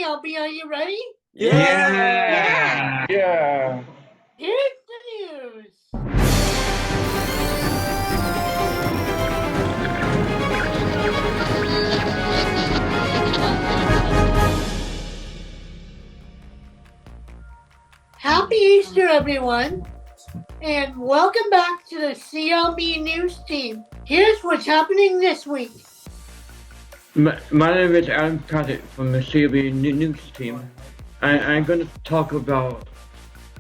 CLB, are you ready? Yeah! Yeah. Here's the news. Happy Easter, everyone, and welcome back to the CLB News Team. Here's what's happening this week. My name is Alan Patrick from the CLB News Team. I'm going to talk about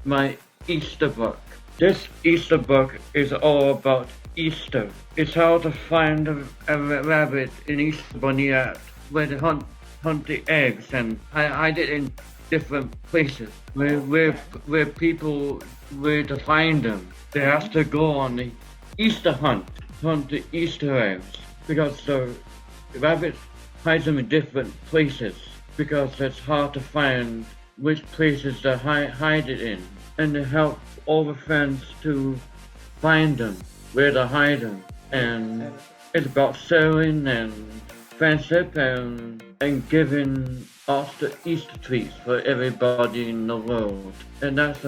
my Easter book. This Easter book is all about Easter. It's how to find a rabbit in Easter bunny at where to hunt the eggs and hide it in different places where people where to find them. They have to go on the Easter hunt the Easter eggs because the rabbit hides them in different places because it's hard to find which places to hide it in, and to help all the friends to find them, where to hide them. And it's about sharing and friendship and giving off the Easter treats for everybody in the world. And that's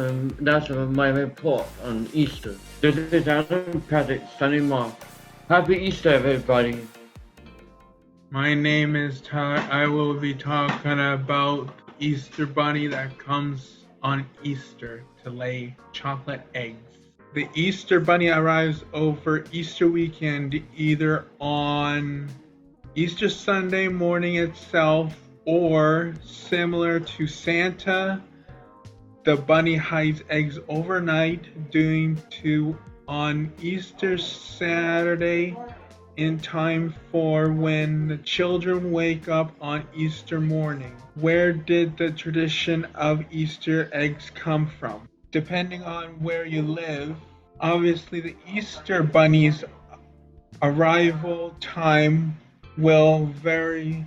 my report on Easter. This is Adam Patrick signing off. Happy Easter, everybody. My name is Tyler. I will be talking about the Easter bunny that comes on Easter to lay chocolate eggs. The Easter bunny arrives over Easter weekend either on Easter Sunday morning itself or similar to Santa. The bunny hides eggs overnight due to on Easter Saturday in time for when the children wake up on Easter morning. Where did the tradition of Easter eggs come from? Depending on where you live, obviously the Easter bunny's arrival time will vary.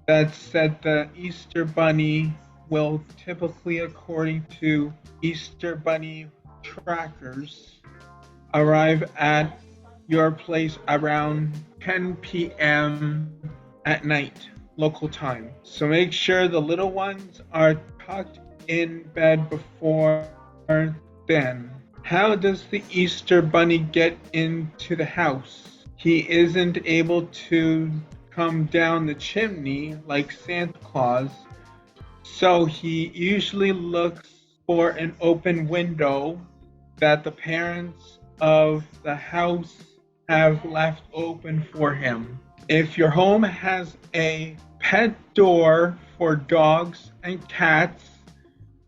That said, the Easter bunny will typically, according to Easter bunny trackers, arrive at your place around 10 p.m. at night, local time. So make sure the little ones are tucked in bed before then. How does the Easter bunny get into the house? He isn't able to come down the chimney like Santa Claus, so he usually looks for an open window that the parents of the house have left open for him. If your home has a pet door for dogs and cats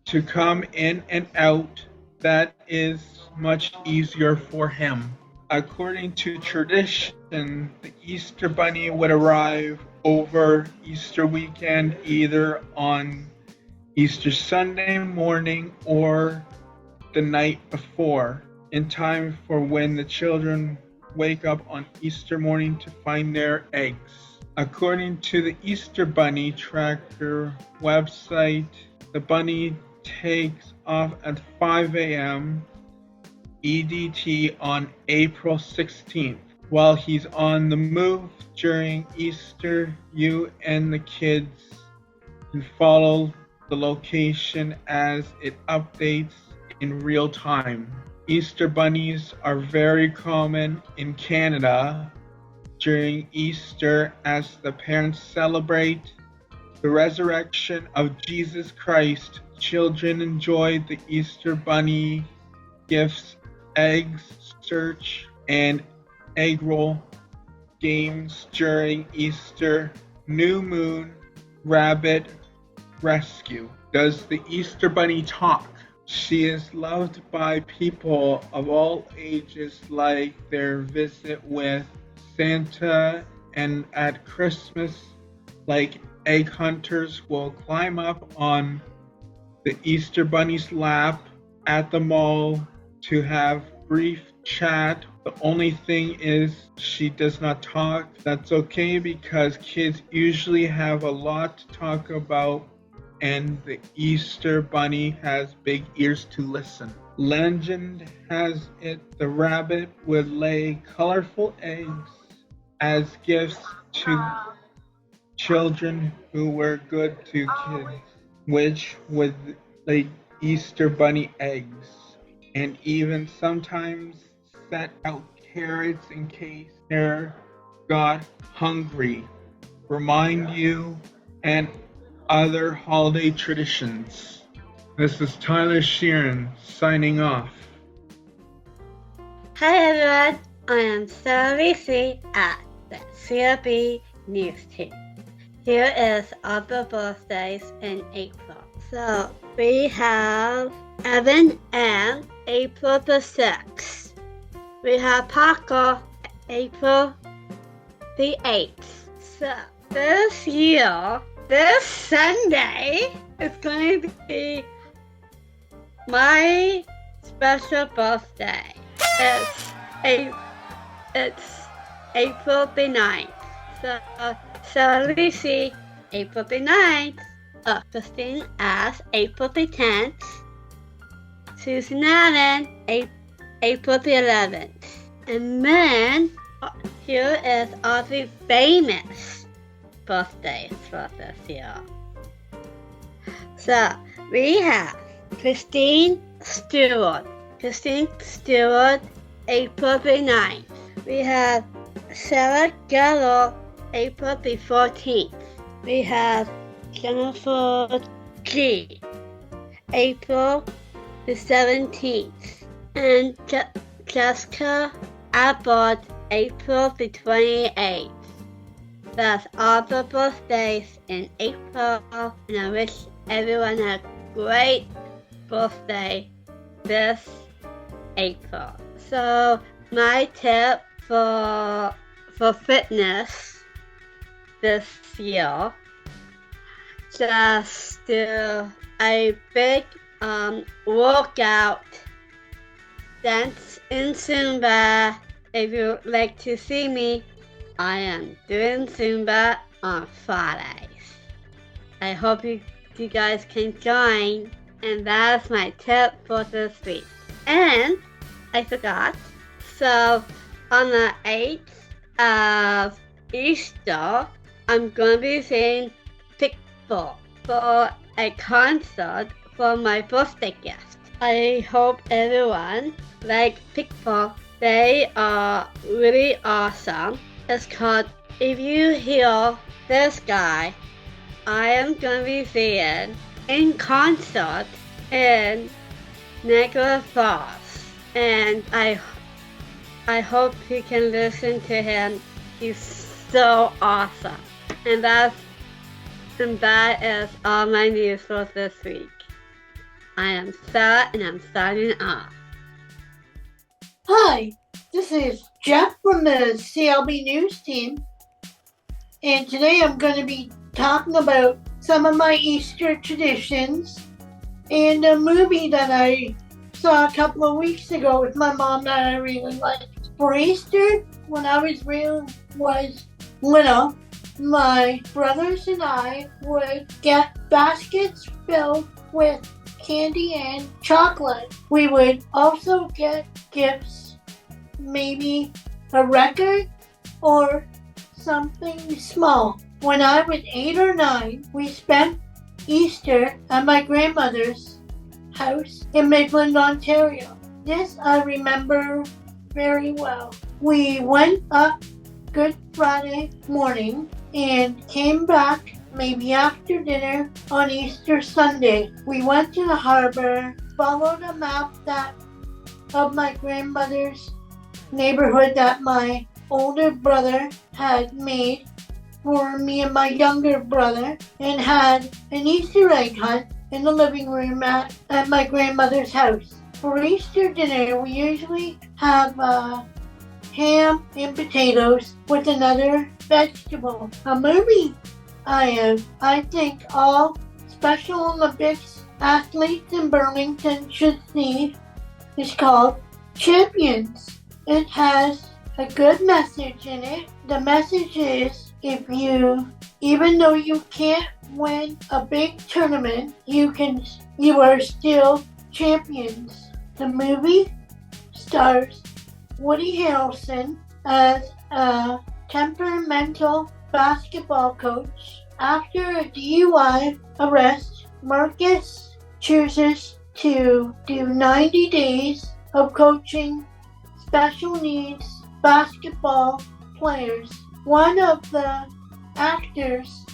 to come in and out, that is much easier for him. According to tradition, the Easter bunny would arrive over Easter weekend either on Easter Sunday morning or the night before, in time for when the children wake up on Easter morning to find their eggs. According to the Easter Bunny Tracker website, the bunny takes off at 5 a.m. EDT on April 16th. While he's on the move during Easter, you and the kids can follow the location as it updates in real time. Easter bunnies are very common in Canada during Easter as the parents celebrate the resurrection of Jesus Christ. Children enjoy the Easter bunny gifts, eggs, search, and egg roll games during Easter new moon rabbit rescue. Does the Easter bunny talk? She is loved by people of all ages, like their visit with Santa, and at Christmas, like egg hunters will climb up on the Easter bunny's lap at the mall to have brief chat. The only thing is she does not talk. That's okay because kids usually have a lot to talk about, and the Easter bunny has big ears to listen. Legend has it the rabbit would lay colorful eggs as gifts to children who were good to kids, which would lay Easter bunny eggs, and even sometimes set out carrots in case they got hungry. Remind you and other holiday traditions. This is Tyler Sheeran signing off. Hi everyone, I am Sarah Reese at the CLB News Team. Here is all the birthdays in April. So we have Evan and April the 6th. We have Parker April the 8th. So this year, this Sunday is going to be my special birthday. It's April the 9th. So Lucy, April the 9th. Christine as April the 10th. Susan Allen, April the 11th. And then here is all the famous birthdays for this year. So we have Christine Stewart, April the 9th. We have Sarah Gallo, April the 14th. We have Jennifer G, April the 17th. And Jessica Abbott, April the 28th. That's all the birthdays in April, and I wish everyone a great birthday this April. So my tip for fitness this year, just do a big workout, dance in Zumba. If you'd like to see me, I am doing Zumba on Fridays. I hope you guys can join, and that's my tip for this week. And I forgot, so on the 8th of Easter, I'm going to be singing Pickball for a concert for my birthday gift. I hope everyone likes Pickball. They are really awesome. It's called If You Hear This Guy. I am going to be seeing in concert in Niagara Falls, and I hope you can listen to him. He's so awesome. And that is all my news for this week. I am Sarah, and I'm signing off. Hi, this is Jeff from the CLB News Team, and today I'm going to be talking about some of my Easter traditions and a movie that I saw a couple of weeks ago with my mom that I really liked. For Easter, when I was little, my brothers and I would get baskets filled with candy and chocolate. We would also get gifts, maybe a record or something small. When I was 8 or 9, we spent Easter at my grandmother's house in Midland, Ontario. This I remember very well. We went up Good Friday morning and came back maybe after dinner on Easter Sunday. We went to the harbor, followed a map of my grandmother's neighborhood that my older brother had made for me and my younger brother, and had an Easter egg hunt in the living room at my grandmother's house. For Easter dinner, we usually have ham and potatoes with another vegetable. A movie I think all Special Olympics athletes in Burlington should see is called Champions. It has a good message in it. The message is, even though you can't win a big tournament, you are still champions. The movie stars Woody Harrelson as a temperamental basketball coach. After a DUI arrest, Marcus chooses to do 90 days of coaching special needs basketball players. One of the actors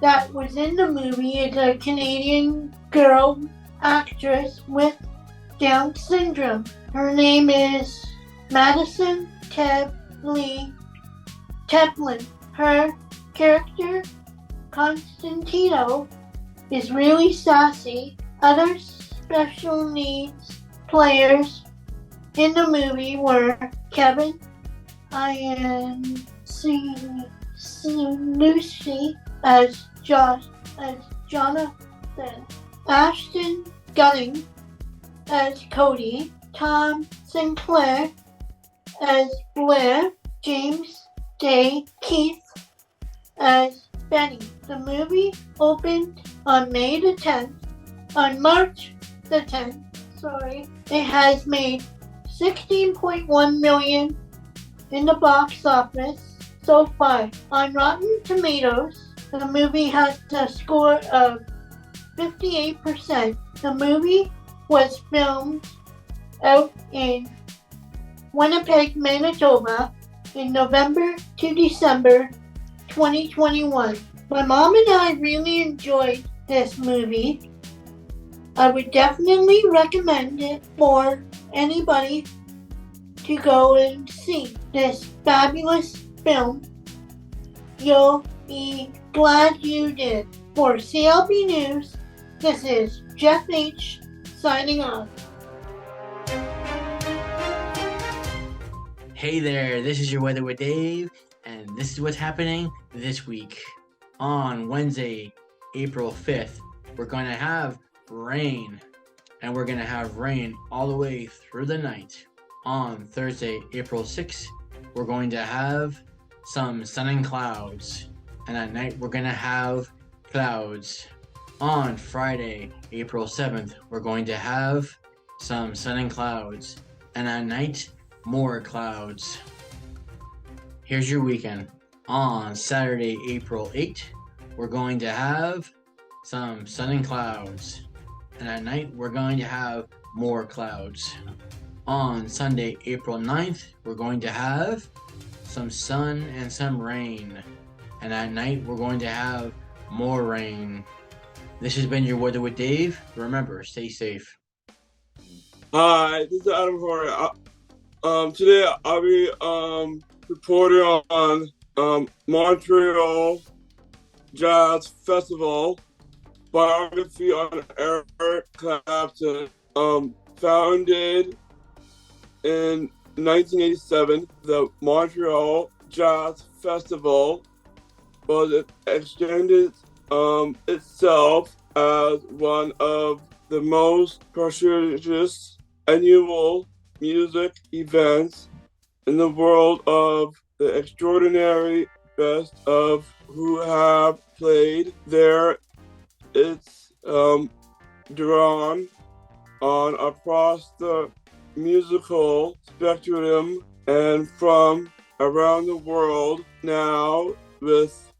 that was in the movie is a Canadian girl actress with Down syndrome. Her name is Madison Teplin. Her character, Constantino, is really sassy. Other special needs players in the movie were Kevin Lucy as Jonathan, Ashton Gunning as Cody, Tom Sinclair as Blair, James Day Keith as Benny. The movie opened on March the 10th. It has made $16.1 million in the box office so far. On Rotten Tomatoes, the movie has a score of 58%. The movie was filmed out in Winnipeg, Manitoba in November to December 2021. My mom and I really enjoyed this movie. I would definitely recommend it for anybody to go and see this fabulous film. You'll be glad you did. For CLB News, this is Jeff H. signing off. Hey there, this is your Weather with Dave, and this is what's happening this week. On Wednesday, April 5th, we're going to have rain, and we're going to have rain all the way through the night. On Thursday, April 6th, we're going to have some sun and clouds, and at night we're going to have clouds. On Friday, April 7th, we're going to have some sun and clouds, and at night, more clouds. Here's your weekend. On Saturday, April 8th, we're going to have some sun and clouds, and at night, we're going to have more clouds. On Sunday, April 9th, we're going to have some sun and some rain, and at night, we're going to have more rain. This has been your Weather with Dave. Remember, stay safe. Hi, this is Adam Horry. Today I'll be reporting on Montreal Jazz Festival, biography on Eric Clapton. Founded in 1987, the Montreal Jazz Festival was extended itself as one of the most prestigious annual music events in the world of the extraordinary best of who have played there. It's drawn on across the musical spectrum and from around the world now with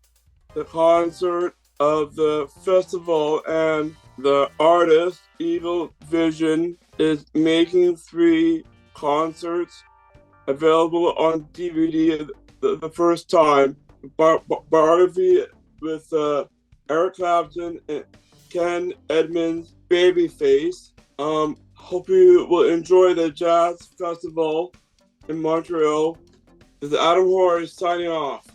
the concert of the festival, and the artist Eagle Vision is making 3 concerts available on DVD the first time. Biography with Eric Clapton and Ken Edmonds, Babyface. Hope you will enjoy the Jazz Festival in Montreal. This is Adam Horry signing off.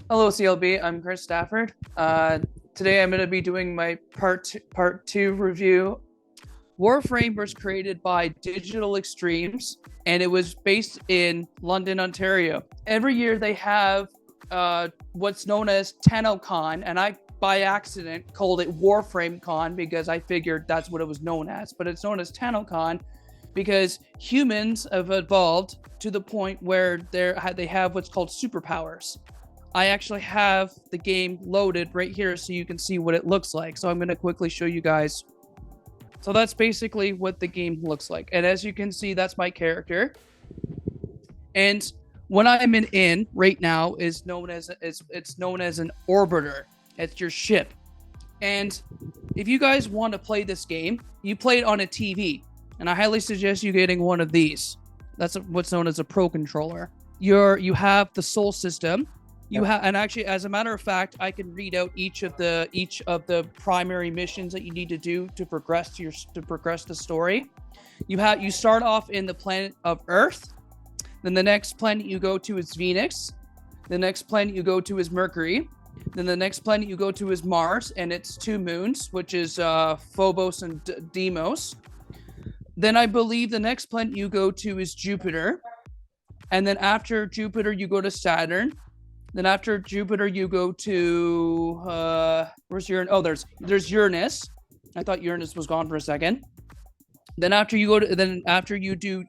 Hello, CLB. I'm Chris Stafford. Today I'm going to be doing my part 2 review. Warframe was created by Digital Extremes, and it was based in London, Ontario. Every year they have what's known as TennoCon, and I, by accident, called it Warframe Con because I figured that's what it was known as. But it's known as TennoCon because humans have evolved to the point where they have what's called superpowers. I actually have the game loaded right here so you can see what it looks like. So I'm going to quickly show you guys. So that's basically what the game looks like. And as you can see, that's my character. And what I'm in right now is known as it's known as an orbiter. It's your ship. And if you guys want to play this game, you play it on a TV, and I highly suggest you getting one of these. That's what's known as a Pro controller. You have the Sol system. You have, and actually, as a matter of fact, I can read out each of the primary missions that you need to do to progress the story. You start off in the planet of Earth. Then the next planet you go to is Venus. The next planet you go to is Mercury. Then the next planet you go to is Mars, and its 2 moons, which is Phobos and Deimos. Then I believe the next planet you go to is Jupiter. And then after Jupiter, you go to Saturn. Then after Jupiter, you go to where's Uranus? Oh, there's Uranus. I thought Uranus was gone for a second. Then after you do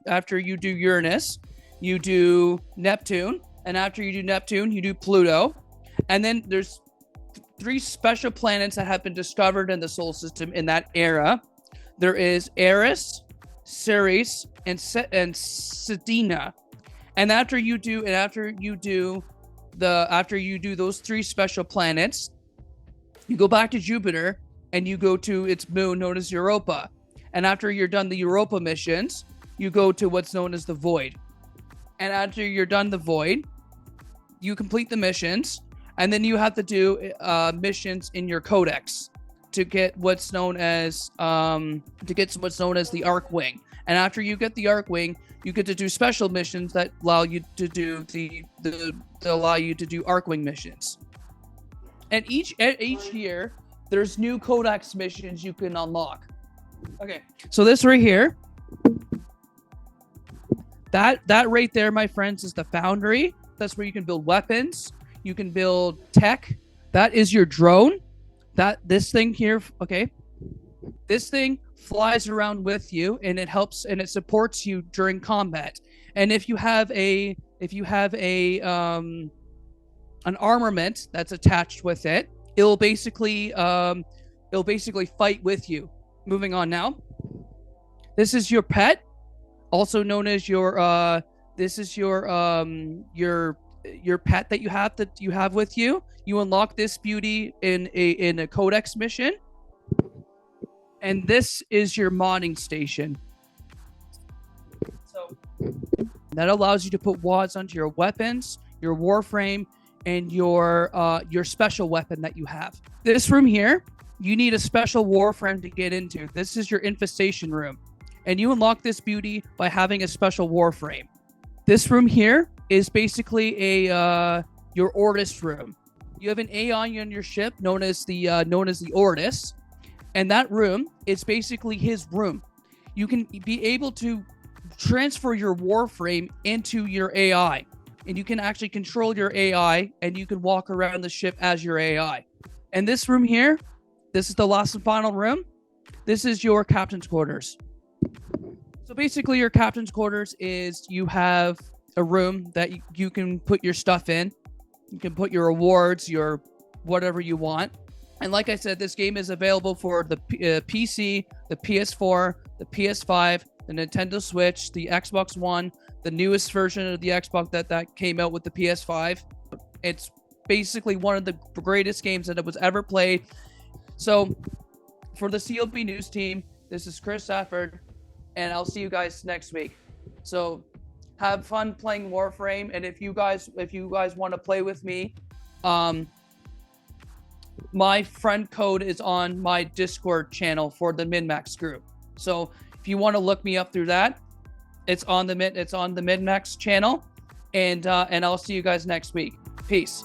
Uranus, you do Neptune, and after you do Neptune, you do Pluto. And then there's 3 special planets that have been discovered in the solar system in that era. There is Eris, Ceres, and Sedina. And after you do those 3 special planets, you go back to Jupiter and you go to its moon known as Europa. And after you're done the Europa missions, you go to what's known as the Void. And after you're done the Void, you complete the missions, and then you have to do missions in your codex to get what's known as the Arc Wing. And after you get the Arc Wing, you get to do special missions that allow you to do Arc Wing missions. And each year, there's new codex missions you can unlock. Okay, so this right here, that right there, my friends, is the Foundry. That's where you can build weapons. You can build tech. That is your drone. This thing here, okay, this thing flies around with you, and it helps and it supports you during combat. And if you have an armament that's attached with it, it'll basically fight with you. Moving on now. This is your pet, also known as your pet that you have with you. You unlock this beauty in a codex mission. And this is your modding station. So that allows you to put WADs onto your weapons, your warframe, and your special weapon that you have. This room here, you need a special warframe to get into. This is your infestation room. And you unlock this beauty by having a special warframe. This room here is basically your Ortis room. You have an AI on your ship known as the Ortis. And that room is basically his room. You can be able to transfer your warframe into your AI. And you can actually control your AI, and you can walk around the ship as your AI. And this room here, this is the last and final room. This is your captain's quarters. So basically your captain's quarters is you have a room that you can put your stuff in. You can put your awards, your whatever you want. And like I said, this game is available for the PC, the PS4, the PS5, the Nintendo Switch, the Xbox One, the newest version of the Xbox that came out with the PS5. It's basically one of the greatest games that was ever played. So for the CLB News Team, this is Chris Stafford, and I'll see you guys next week. So have fun playing Warframe, and if you guys want to play with me, my friend code is on my Discord channel for the MinMax group. So if you want to look me up through that, it's on the MinMax channel, and I'll see you guys next week. Peace.